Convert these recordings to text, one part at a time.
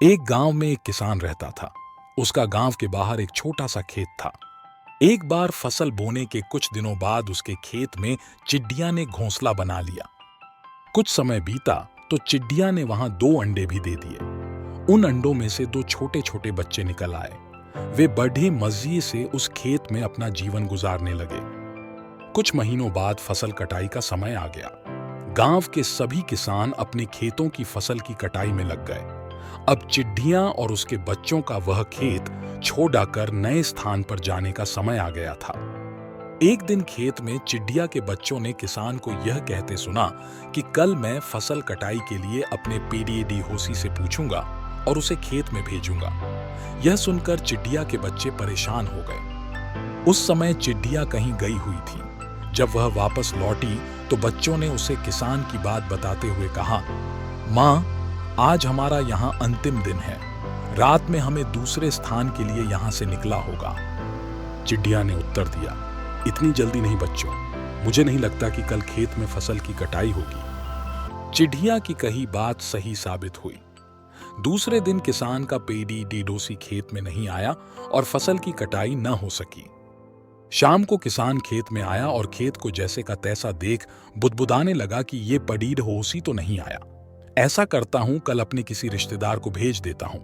एक गांव में एक किसान रहता था। उसका गांव के बाहर एक छोटा सा खेत था। एक बार फसल बोने के कुछ दिनों बाद उसके खेत में चिड़िया ने घोंसला बना लिया। कुछ समय बीता तो चिड़िया ने वहां 2 अंडे भी दे दिए। उन अंडों में से 2 छोटे छोटे बच्चे निकल आए। वे बड़े मजे से उस खेत में अपना जीवन गुजारने लगे। कुछ महीनों बाद फसल कटाई का समय आ गया। गांव के सभी किसान अपने खेतों की फसल की कटाई में लग गए। अब चिड़िया और उसके बच्चों का वह खेत छोड़कर नए स्थान पर जाने का समय आ गया था। एक दिन खेत में चिड़िया के बच्चों ने किसान को यह कहते सुना कि कल मैं फसल कटाई के लिए अपने पेडीएडी होसी से पूछूंगा और उसे खेत में भेजूंगा। यह सुनकर चिड़िया के बच्चे परेशान हो गए। उस समय चिड़िया कहीं गई हुई थी। जब वह वापस लौटी तो बच्चों ने उसे किसान की बात बताते हुए कहा, माँ, आज हमारा यहाँ अंतिम दिन है। रात में हमें दूसरे स्थान के लिए यहाँ से निकला होगा। चिड़िया ने उत्तर दिया, इतनी जल्दी नहीं बच्चों, मुझे नहीं लगता कि कल खेत में फसल की कटाई होगी। चिड़िया की कही बात सही साबित हुई। दूसरे दिन किसान का पेडी डोसी खेत में नहीं आया और फसल की कटाई न हो सकी। शाम को किसान खेत में आया और खेत को जैसे का तैसा देख बुदबुदाने लगा कि ये पडीर होसी तो नहीं आया। ऐसा करता हूं, कल अपने किसी रिश्तेदार को भेज देता हूं।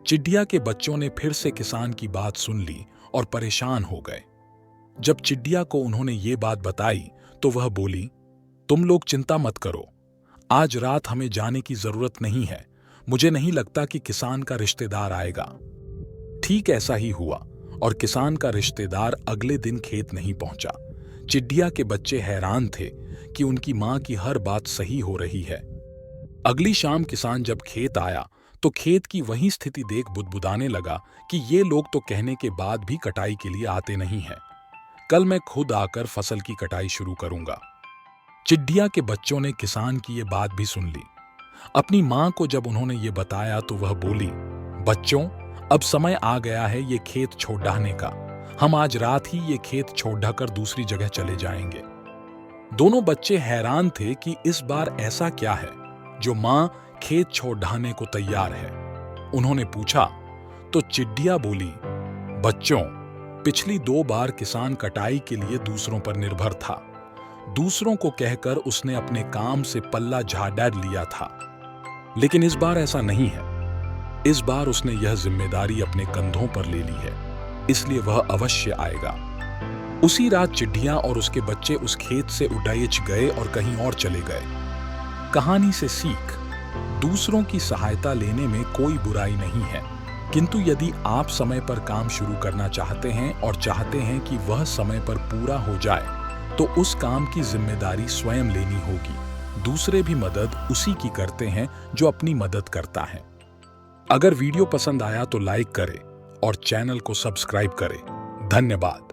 चिड़िया के बच्चों ने फिर से किसान की बात सुन ली और परेशान हो गए। जब चिड़िया को उन्होंने ये बात बताई तो वह बोली, तुम लोग चिंता मत करो, आज रात हमें जाने की जरूरत नहीं है। मुझे नहीं लगता कि किसान का रिश्तेदार आएगा। ठीक ऐसा ही हुआ और किसान का रिश्तेदार अगले दिन खेत नहीं पहुंचा। चिड़िया के बच्चे हैरान थे कि उनकी मां की हर बात सही हो रही है। अगली शाम किसान जब खेत आया तो खेत की वही स्थिति देख बुदबुदाने लगा कि ये लोग तो कहने के बाद भी कटाई के लिए आते नहीं हैं। कल मैं खुद आकर फसल की कटाई शुरू करूंगा। चिड़िया के बच्चों ने किसान की ये बात भी सुन ली। अपनी मां को जब उन्होंने ये बताया तो वह बोली, बच्चों, अब समय आ गया है ये खेत छोड़ डालने का। हम आज रात ही ये खेत छोड़ ढाकर दूसरी जगह चले जाएंगे। दोनों बच्चे हैरान थे कि इस बार ऐसा क्या है जो मां खेत छोड़ ढाने को तैयार है। उन्होंने पूछा तो चिड़िया बोली, बच्चों, पिछली 2 बार किसान कटाई के लिए दूसरों पर निर्भर था। दूसरों को कहकर उसने अपने काम से पल्ला झाड़ लिया था, लेकिन इस बार ऐसा नहीं है। इस बार उसने यह जिम्मेदारी अपने कंधों पर ले ली है, इसलिए वह अवश्य आएगा। उसी रात चिड़िया और उसके बच्चे उस खेत से उड़ाइच गए और कहीं और चले गए। कहानी से सीख, दूसरों की सहायता लेने में कोई बुराई नहीं है, किंतु यदि आप समय पर काम शुरू करना चाहते हैं और चाहते हैं कि वह समय पर पूरा हो जाए तो उस काम की जिम्मेदारी स्वयं लेनी होगी। दूसरे भी मदद उसी की करते हैं जो अपनी मदद करता है। अगर वीडियो पसंद आया तो लाइक करें और चैनल को सब्सक्राइब करें। धन्यवाद।